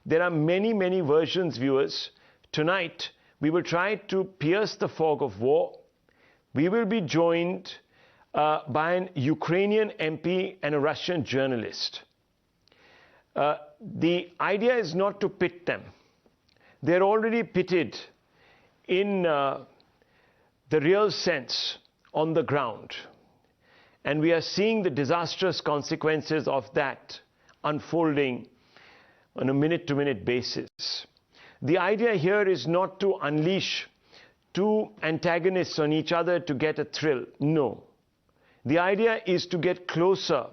there are many, many versions, viewers. Tonight, we will try to pierce the fog of war. We will be joined by an Ukrainian MP and a Russian journalist. The idea is not to pit them. They're already pitted in the real sense on the ground. And we are seeing the disastrous consequences of that unfolding on a minute-to-minute basis. The idea here is not to unleash two antagonists on each other to get a thrill. No. The idea is to get closer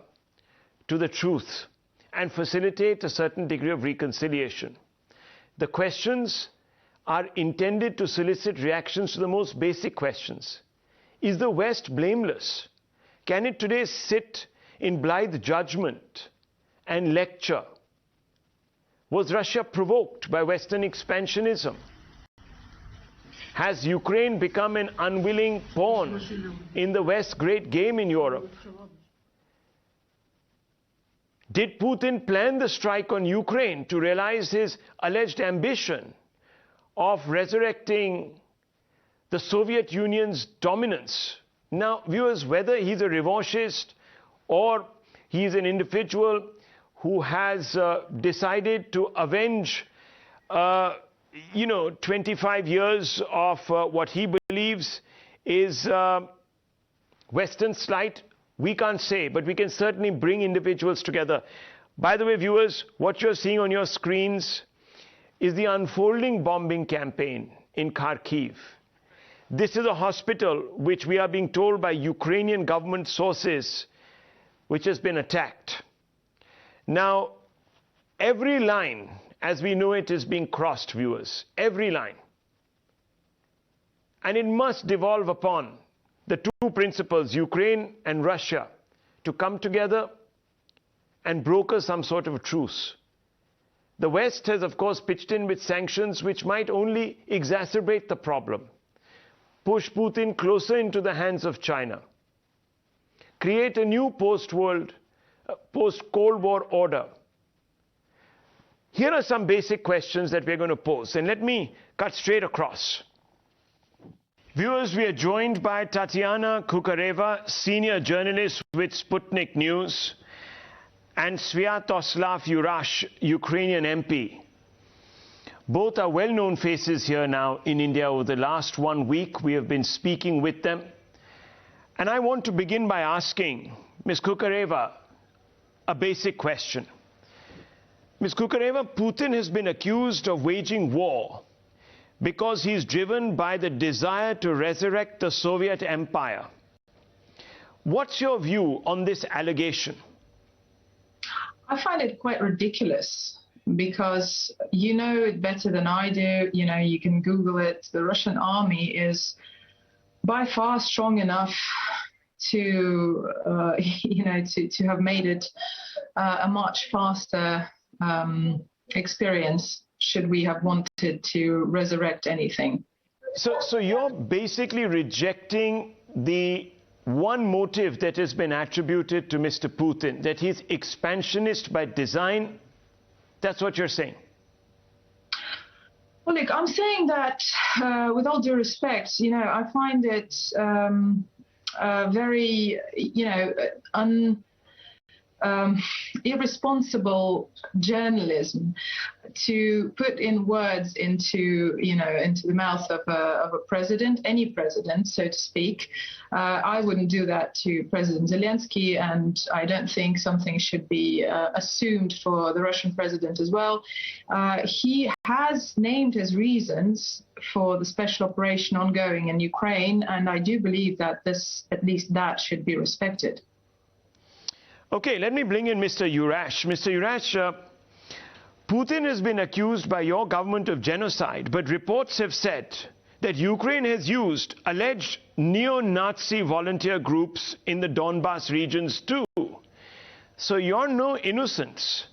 to the truth and facilitate a certain degree of reconciliation. The questions are intended to solicit reactions to the most basic questions. Is the West blameless? Can it today sit in blithe judgment and lecture? Was Russia provoked by Western expansionism? Has Ukraine become an unwilling pawn in the West's great game in Europe? Did Putin plan the strike on Ukraine to realize his alleged ambition of resurrecting the Soviet Union's dominance? Now, viewers, whether he's a revanchist or he's an individual who has decided to avenge 25 years of what he believes is Western slight, we can't say, but we can certainly bring individuals together. By the way, viewers, what you're seeing on your screens is the unfolding bombing campaign in Kharkiv. This is a hospital which we are being told by Ukrainian government sources which has been attacked. Now, every line, as we know it, is being crossed, viewers. Every line. And it must devolve upon the two principles, Ukraine and Russia, to come together and broker some sort of a truce. The West has, of course, pitched in with sanctions which might only exacerbate the problem, push Putin closer into the hands of China, create a new post-Cold War order. Here are some basic questions that we're going to pose, and let me cut straight across. Viewers, we are joined by Tatiana Kukareva, senior journalist with Sputnik News, and Sviatoslav Yurash, Ukrainian MP. Both are well-known faces here now in India. Over the last 1 week, we have been speaking with them. And I want to begin by asking Ms. Kukareva a basic question. Ms. Kukareva, Putin has been accused of waging war because he's driven by the desire to resurrect the Soviet Empire. What's your view on this allegation? I find it quite ridiculous because you know it better than I do. You know, you can Google it. The Russian army is by far strong enough to, to have made it a much faster experience should we have wanted to resurrect anything. So you're basically rejecting the one motive that has been attributed to Mr. Putin, that he's expansionist by design. That's what you're saying? Well, look, I'm saying that with all due respect, I find it very, irresponsible journalism to put in words into the mouth of a president, any president, so to speak. I wouldn't do that to President Zelensky, and I don't think something should be assumed for the Russian president as well. He has named his reasons for the special operation ongoing in Ukraine, and I do believe that at least that should be respected. Okay, let me bring in Mr. Yurash. Mr. Yurash, Putin has been accused by your government of genocide, but reports have said that Ukraine has used alleged neo-Nazi volunteer groups in the Donbass regions too. So you're no innocents.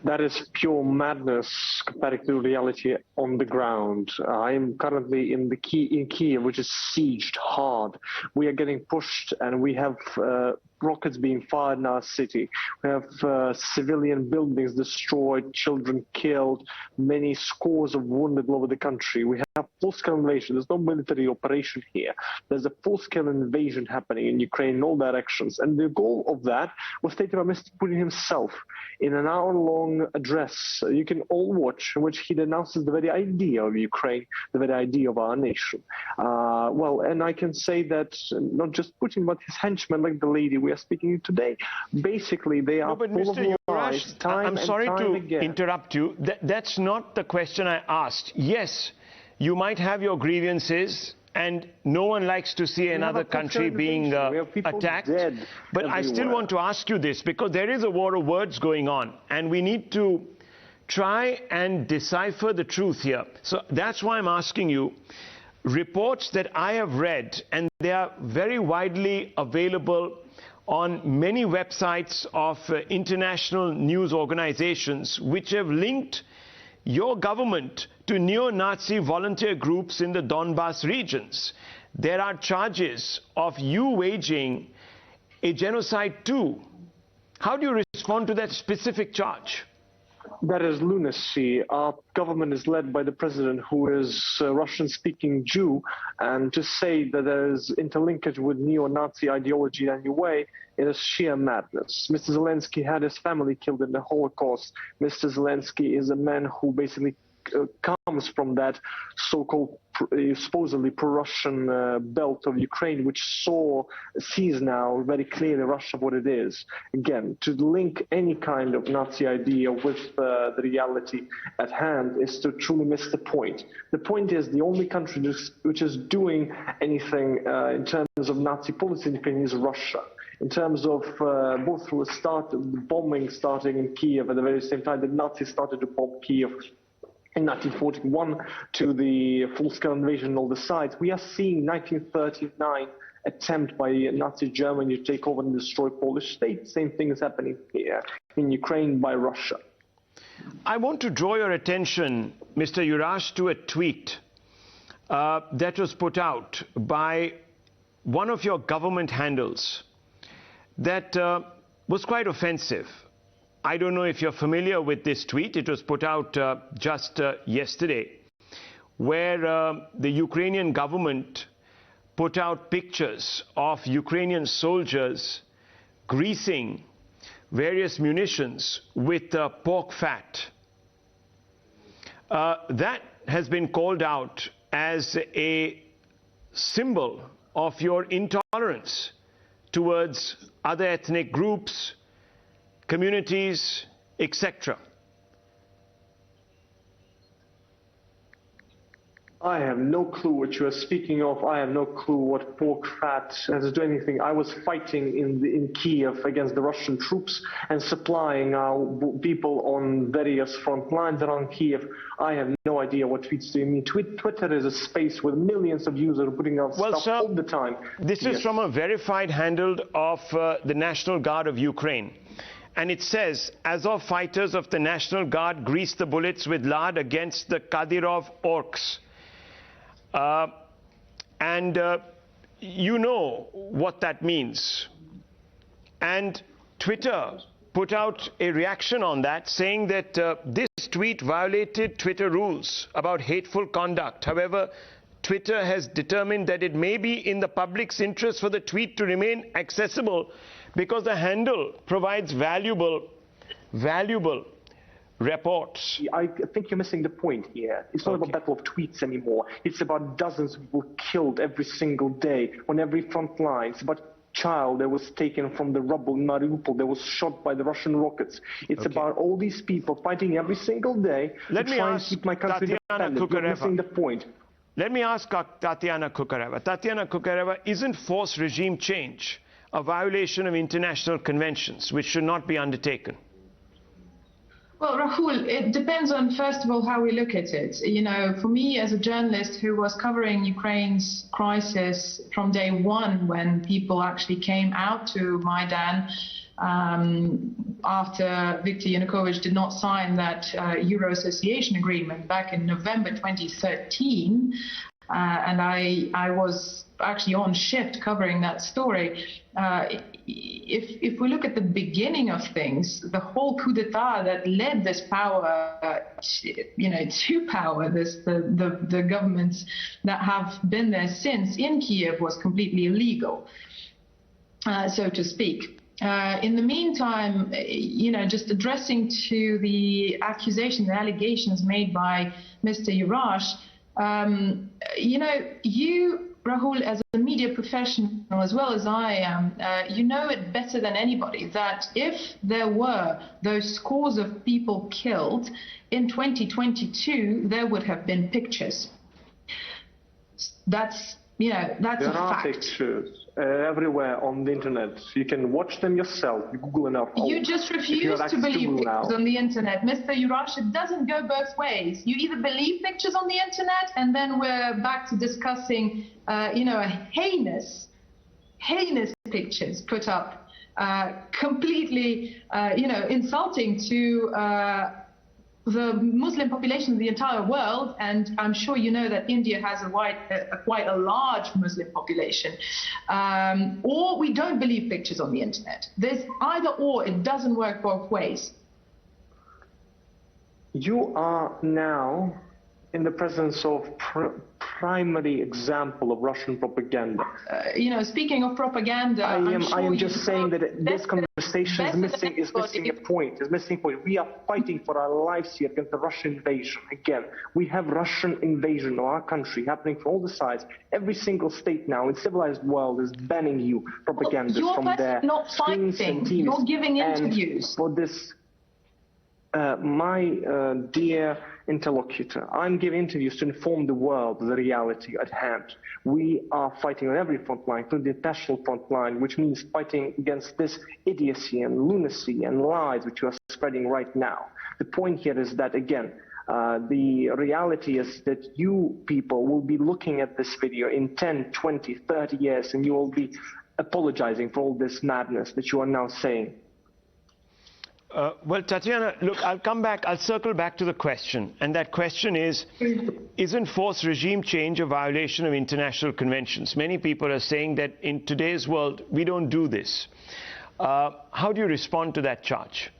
That is pure madness compared to reality on the ground. I am currently in Kyiv, which is sieged hard. We are getting pushed, and we have rockets being fired in our city. We have civilian buildings destroyed, children killed, many scores of wounded all over the country. We have full-scale invasion. There's no military operation here. There's a full-scale invasion happening in Ukraine in all directions. And the goal of that was stated by Mr. Putin himself in an hour-long address you can all watch, in which he denounces the very idea of Ukraine, the very idea of our nation. And I can say that not just Putin, but his henchmen, like the lady we are speaking to today, basically they are full of lies, I'm sorry to interrupt you. That's not the question I asked. Yes, you might have your grievances, and no one likes to see another country being attacked. But I still want to ask you this, because there is a war of words going on, and we need to try and decipher the truth here. So that's why I'm asking you. Reports that I have read, and they are very widely available on many websites of international news organizations, which have linked your government to neo-Nazi volunteer groups in the Donbass regions. There are charges of you waging a genocide too. How do you respond to that specific charge? That is lunacy. Our government is led by the president, who is a Russian-speaking Jew, and to say that there is interlinkage with neo-Nazi ideology in any way, it is sheer madness. Mr. Zelensky had his family killed in the Holocaust. Mr. Zelensky is a man who basically comes from that so-called supposedly pro-Russian belt of Ukraine, which sees now very clearly Russia what it is. Again, to link any kind of Nazi idea with the reality at hand is to truly miss the point. The point is the only country which is doing anything in terms of Nazi policy in Ukraine is Russia. In terms of both through the bombing starting in Kyiv at the very same time the Nazis started to bomb Kyiv in 1941 to the full-scale invasion on all the sides, we are seeing 1939 attempt by Nazi Germany to take over and destroy Polish state. Same thing is happening here in Ukraine by Russia. I want to draw your attention, Mr. Yurash, to a tweet that was put out by one of your government handles that was quite offensive. I don't know if you're familiar with this tweet. It was put out just yesterday, where the Ukrainian government put out pictures of Ukrainian soldiers greasing various munitions with pork fat. That has been called out as a symbol of your intolerance towards other ethnic groups, communities, etc. I have no clue what you are speaking of. I have no clue what pork fat has to do anything. I was fighting in Kyiv against the Russian troops and supplying our people on various front lines around Kyiv. I have no idea what tweets do you mean. Twitter is a space with millions of users putting out stuff all the time. This is from a verified handle of the National Guard of Ukraine. And it says, Azov fighters of the National Guard grease the bullets with lard against the Kadyrov orcs. You know what that means. And Twitter put out a reaction on that, saying that this tweet violated Twitter rules about hateful conduct. However, Twitter has determined that it may be in the public's interest for the tweet to remain accessible because the handle provides valuable reports. I think you're missing the point here. It's not about battle of tweets anymore. It's about dozens of people killed every single day on every front line. It's about a child that was taken from the rubble in Mariupol that was shot by the Russian rockets. It's about all these people fighting every single day to try and keep my country independent. You're missing the point. Let me ask Tatiana Kukareva. Tatiana Kukareva, isn't forced regime change a violation of international conventions which should not be undertaken? Well, Rahul, it depends on, first of all, how we look at it. You know, for me as a journalist who was covering Ukraine's crisis from day one when people actually came out to Maidan, after Viktor Yanukovych did not sign that Euro Association Agreement back in November 2013. And I was actually on shift covering that story. If we look at the beginning of things, the whole coup d'etat that led this power, to power, the governments that have been there since in Kyiv was completely illegal, so to speak. In the meantime, just addressing to the accusations, the allegations made by Mr. Yurash, you, Rahul, as a media professional, as well as I am, you know it better than anybody that if there were those scores of people killed in 2022, there would have been pictures. That's a fact. There are pictures everywhere on the internet. You can watch them yourself. You Google enough. You just refuse to believe pictures on the internet. Mr. Yurash, it doesn't go both ways. You either believe pictures on the internet, and then we're back to discussing, heinous pictures put up, completely, insulting to the Muslim population of the entire world, and I'm sure you know that India has quite a large Muslim population. Or we don't believe pictures on the internet. There's either or. It doesn't work both ways. You are now in the presence of primary example of Russian propaganda. Speaking of propaganda, I am just saying that this conversation is missing a point. We are fighting for our lives here against the Russian invasion. Again, we have Russian invasion of our country happening from all the sides. Every single state now in civilized world is banning you propaganda from their screens and TVs. You're giving interviews. And for this, my dear interlocutor, I'm giving interviews to inform the world of the reality at hand. We are fighting on every front line, to the national front line, which means fighting against this idiocy and lunacy and lies which you are spreading right now. The point here is that, again, the reality is that you people will be looking at this video in 10, 20, 30 years, and you will be apologizing for all this madness that you are now saying. Well, Tatiana, look, I'll circle back to the question. And that question is, isn't forced regime change a violation of international conventions? Many people are saying that in today's world, we don't do this. How do you respond to that charge?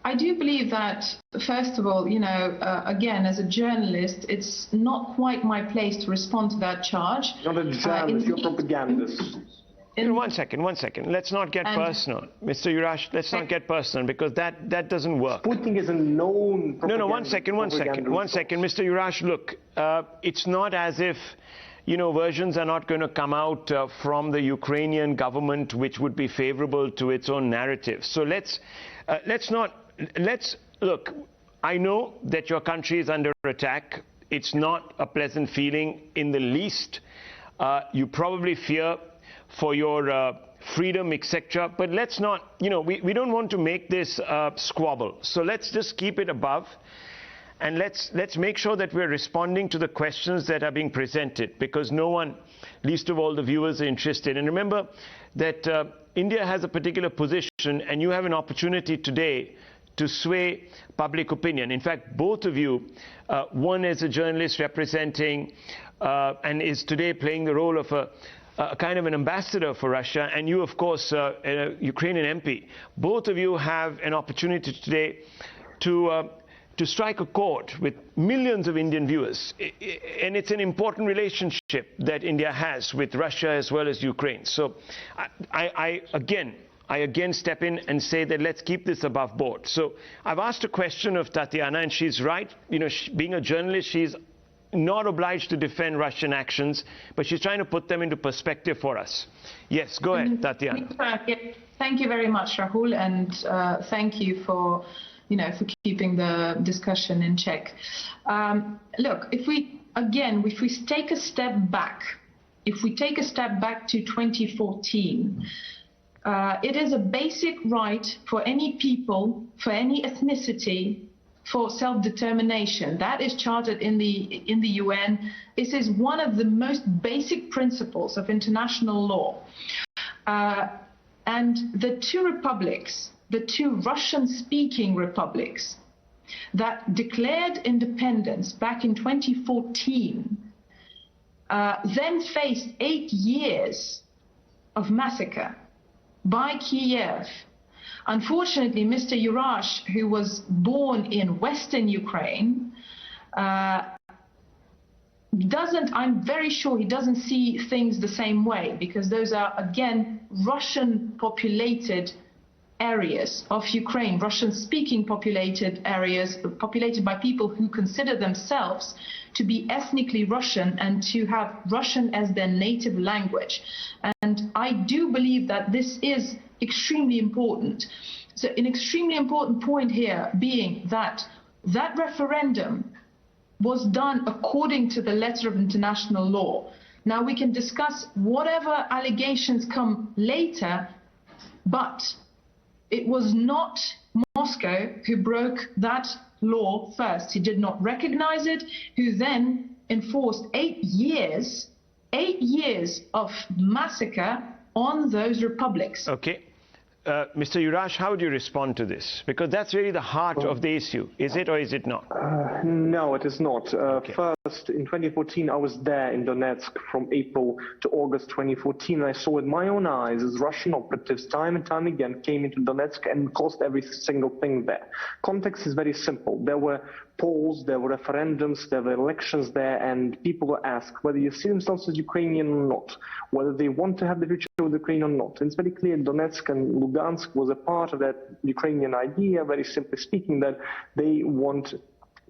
I do believe that, first of all, again, as a journalist, it's not quite my place to respond to that charge. Not a journalist, you're a propagandist. One second. Let's not get personal. Mr. Yurash, let's not get personal, because that doesn't work. Putin is a known propaganda. No, one second. Mr. Yurash, look, it's not as if, versions are not going to come out from the Ukrainian government which would be favorable to its own narrative. So let's look, I know that your country is under attack. It's not a pleasant feeling in the least. You probably fear for your freedom, etc. But let's not, we don't want to make this squabble. So let's just keep it above, and let's make sure that we're responding to the questions that are being presented, because no one, least of all the viewers, are interested. And remember that India has a particular position, and you have an opportunity today to sway public opinion. In fact, both of you, one is a journalist representing and is today playing the role of a kind of an ambassador for Russia, and you, of course, a Ukrainian MP. Both of you have an opportunity today to strike a chord with millions of Indian viewers. And it's an important relationship that India has with Russia as well as Ukraine. So I again step in and say that let's keep this above board. So I've asked a question of Tatiana, and she's right. Being a journalist, she's not obliged to defend Russian actions, but she's trying to put them into perspective for us. Yes, go ahead, Tatiana. Thank you very much, Rahul, and thank you for keeping the discussion in check. Look, if we take a step back, to 2014, it is a basic right for any people, for any ethnicity, for self-determination. That is chartered in the UN. This is one of the most basic principles of international law. And the two republics, the two Russian-speaking republics that declared independence back in 2014, then faced 8 years of massacre by Kyiv. Unfortunately, Mr. Yurash, who was born in Western Ukraine, I'm very sure he doesn't see things the same way, because those are, again, Russian-populated areas of Ukraine, Russian-speaking populated areas, populated by people who consider themselves to be ethnically Russian and to have Russian as their native language. And I do believe that this is extremely important. So an extremely important point here being that that referendum was done according to the letter of international law. Now we can discuss whatever allegations come later, but it was not Moscow who broke that law first. He did not recognize it, who then enforced 8 years of massacre on those republics. Okay. Mr. Yurash, how do you respond to this? Because that's really the heart of the issue. Is it or is it not? No, it is not. Okay. First, in 2014, I was there in Donetsk from April to August 2014, and I saw with my own eyes as Russian operatives time and time again came into Donetsk and caused every single thing there. Context is very simple. There were polls, there were referendums, there were elections there, and people were asked whether you see themselves as Ukrainian or not, whether they want to have the future with Ukraine or not. And it's very clear Donetsk and Lugansk was a part of that Ukrainian idea, very simply speaking, that they want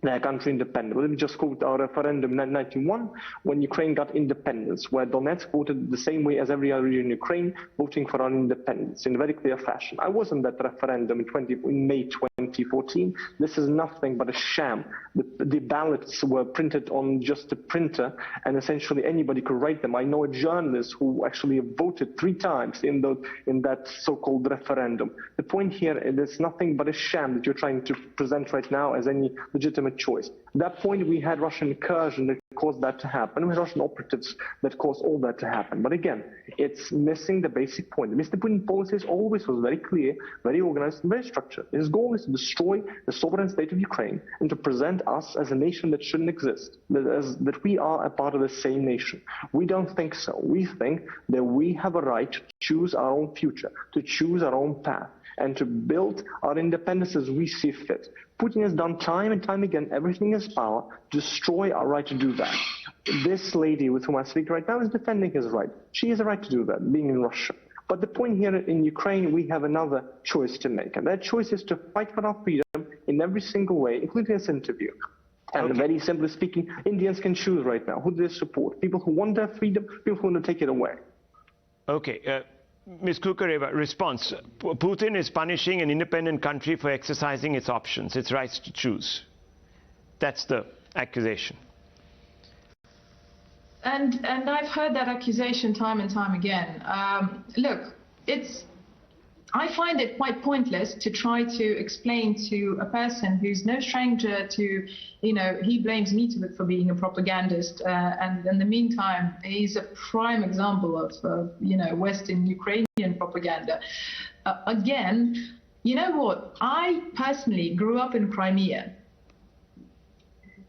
their country independent. Let me just quote our referendum in 1991, when Ukraine got independence, where Donetsk voted the same way as every other region in Ukraine, voting for our independence in a very clear fashion. I was in that referendum in May 2014. This is nothing but a sham. The ballots were printed on just a printer, and essentially anybody could write them. I know a journalist who actually voted 3 times in that so-called referendum. The point here is it's nothing but a sham that you're trying to present right now as any legitimate choice. At that point, we had Russian incursion that caused that to happen. We had Russian operatives that caused all that to happen. But again, it's missing the basic point. Mr. Putin's policies always was very clear, very organized, and very structured. His goal is to destroy the sovereign state of Ukraine and to present us as a nation that shouldn't exist, that we are a part of the same nation. We don't think so. We think that we have a right to choose our own future, to choose our own path, and to build our independence as we see fit. Putin has done time and time again everything in his power to destroy our right to do that. This lady with whom I speak right now is defending his right. She has a right to do that, being in Russia. But the point here in Ukraine, we have another choice to make, and that choice is to fight for our freedom in every single way, including this interview. And very simply speaking, Indians can choose right now who they support. People who want their freedom, people who want to take it away. Okay. Ms. Kukareva, response. Putin is punishing an independent country for exercising its options, its rights to choose. That's the accusation. And I've heard that accusation time and time again. Look, I find it quite pointless to try to explain to a person who's no stranger to, he blames me for being a propagandist, and in the meantime, he's a prime example of, Western Ukrainian propaganda. Again, you know what? I personally grew up in Crimea.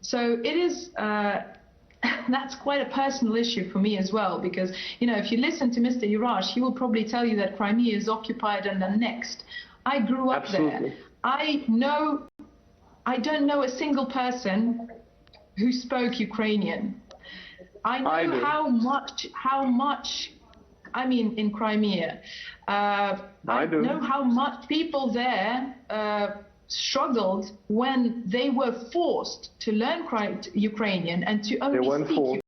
So it is... that's quite a personal issue for me as well, because, if you listen to Mr. Yurash, he will probably tell you that Crimea is occupied and annexed. I grew up there. I don't know a single person who spoke Ukrainian. I know how much, in Crimea. I know how much people there struggled when they were forced to learn Ukrainian and to only speak.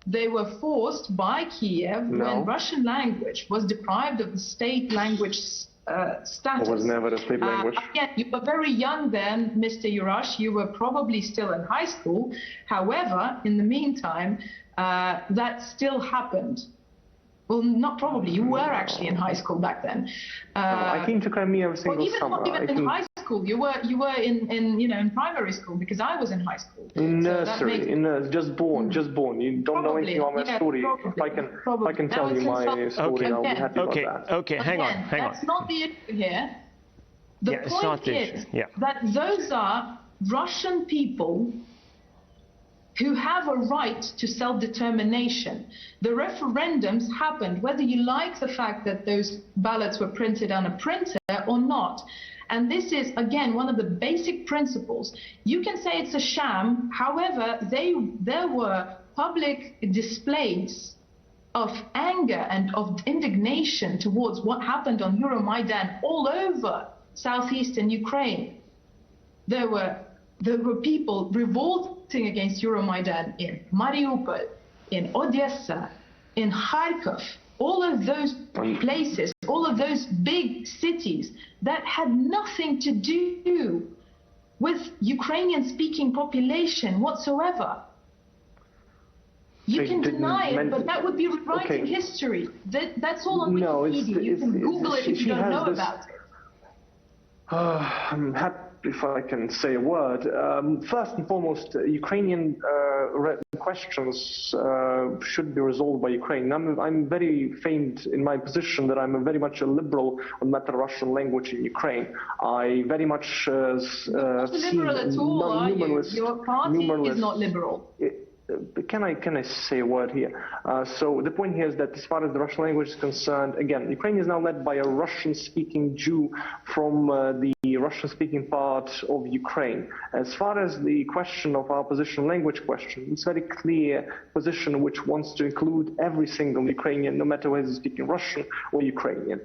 They were forced by Kyiv when Russian language was deprived of the state language status. It was never a state language. Again, you were very young then, Mr. Yurash. You were probably still in high school. However, in the meantime, that still happened. Well, not probably. You were actually in high school back then. I came to Crimea every single summer. Even in high school. school. You were in primary school, because I was in high school. In nursery, just born. You don't know anything about my story. Probably, if I can tell you my story, I'll be happy about that. Okay, hang on. That's not the issue here. The point is that those are Russian people who have a right to self-determination. The referendums happened, whether you like the fact that those ballots were printed on a printer or not. And this is, again, one of the basic principles. You can say it's a sham. However, there were public displays of anger and of indignation towards what happened on Euromaidan all over southeastern Ukraine. There were people revolting against Euromaidan in Mariupol, in Odessa, in Kharkiv, all of those places, all of those big cities that had nothing to do with Ukrainian-speaking population whatsoever. You can deny it, but that would be rewriting history. That's all on Wikipedia. You can Google it if you don't know about it. I'm happy if I can say a word. First and foremost, Ukrainian questions should be resolved by Ukraine. I'm very famed in my position that I'm very much a liberal on matter of Russian language in Ukraine. I very much see liberal at all, are you? Your party is not liberal. Can I say a word here? So the point here is that as far as the Russian language is concerned, again, Ukraine is now led by a Russian-speaking Jew from the Russian-speaking part of Ukraine. As far as the question of our position, language question, it's a very clear position which wants to include every single Ukrainian, no matter whether he's speaking Russian or Ukrainian.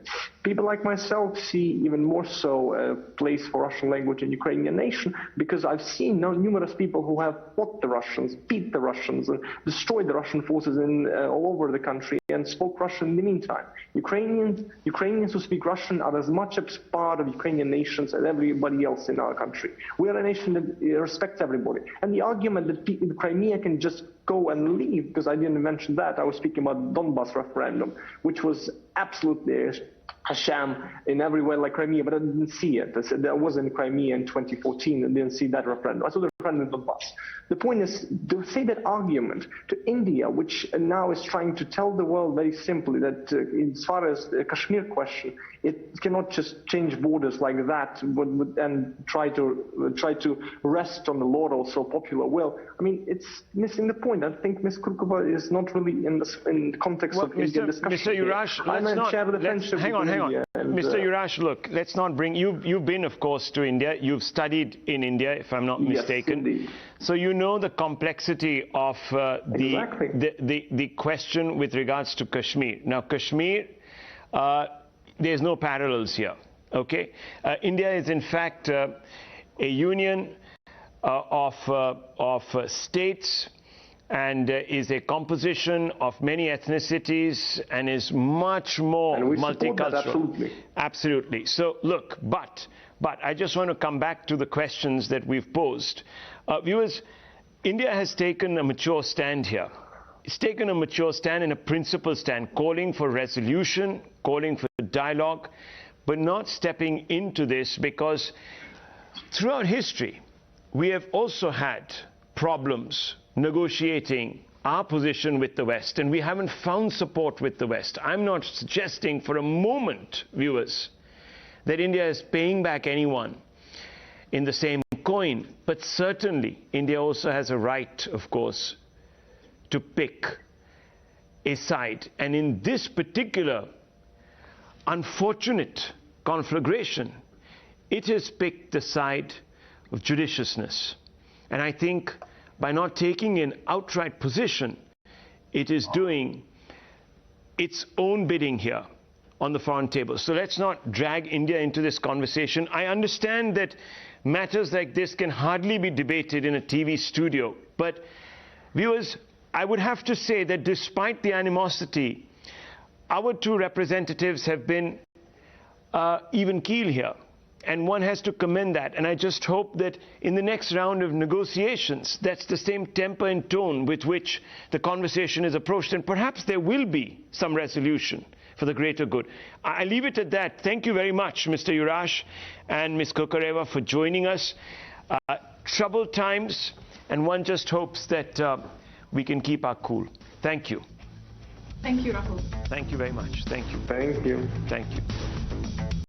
People like myself see even more so a place for Russian language in Ukrainian nation, because I've seen numerous people who have fought the Russians, beat the Russians, and destroyed the Russian forces all over the country, and spoke Russian in the meantime. Ukrainians who speak Russian are as much a part of Ukrainian nations as everybody else in our country. We are a nation that respects everybody. And the argument that Crimea can just go and leave, because I didn't mention that, I was speaking about Donbass referendum, which was absolutely a sham in every way like Crimea, but I didn't see it. I was in Crimea in 2014 and didn't see that referendum. I saw the referendum in Donbass. The point is to say that argument to India, which now is trying to tell the world very simply that as far as the Kashmir question, it cannot just change borders like that and try to rest on the laurels of popular will. I mean, it's missing the point. I think Ms. Kurkova is not really in the context of Indian discussion. Mr. Yurash, hang on. Mr. Yurash, look, let's not bring you've been, of course, to India. You've studied in India, if I'm not mistaken. Indeed. So you know the complexity of the question with regards to Kashmir. Now, Kashmir, there's no parallels here. Okay, India is in fact a union of states, and is a composition of many ethnicities, and is much more multicultural. Absolutely. So look, but I just want to come back to the questions that we've posed. Viewers, India has taken a mature stand here. It's taken a mature stand and a principled stand, calling for resolution, calling for dialogue, but not stepping into this, because throughout history, we have also had problems negotiating our position with the West, and we haven't found support with the West. I'm not suggesting for a moment, viewers, that India is paying back anyone in the same coin, but certainly India also has a right, of course, to pick a side. And in this particular unfortunate conflagration, it has picked the side of judiciousness. And I think by not taking an outright position, it is doing its own bidding here on the foreign table. So let's not drag India into this conversation. I understand that matters like this can hardly be debated in a TV studio. But viewers, I would have to say that despite the animosity, our two representatives have been even keel here. And one has to commend that. And I just hope that in the next round of negotiations, that's the same temper and tone with which the conversation is approached. And perhaps there will be some resolution for the greater good. I leave it at that. Thank you very much, Mr. Yurash and Ms. Kokareva, for joining us. Troubled times, and one just hopes that we can keep our cool. Thank you. Thank you, Rahul. Thank you very much. Thank you. Thank you. Thank you.